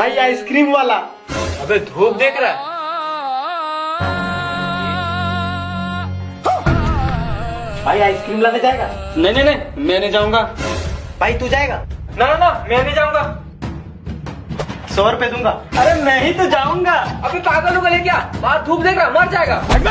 भाई आइसक्रीम वाला। अबे धूप देख रहा है? भाई आइसक्रीम लाने जाएगा? नहीं नहीं नहीं, मैं नहीं जाऊंगा। भाई तू जाएगा? ना ना ना, मैं नहीं जाऊंगा। 100 रुपए दूंगा। अरे मैं ही तो जाऊंगा। अबे पागल हो गए क्या? बाहर धूप देख रहा, मर जाएगा। अरे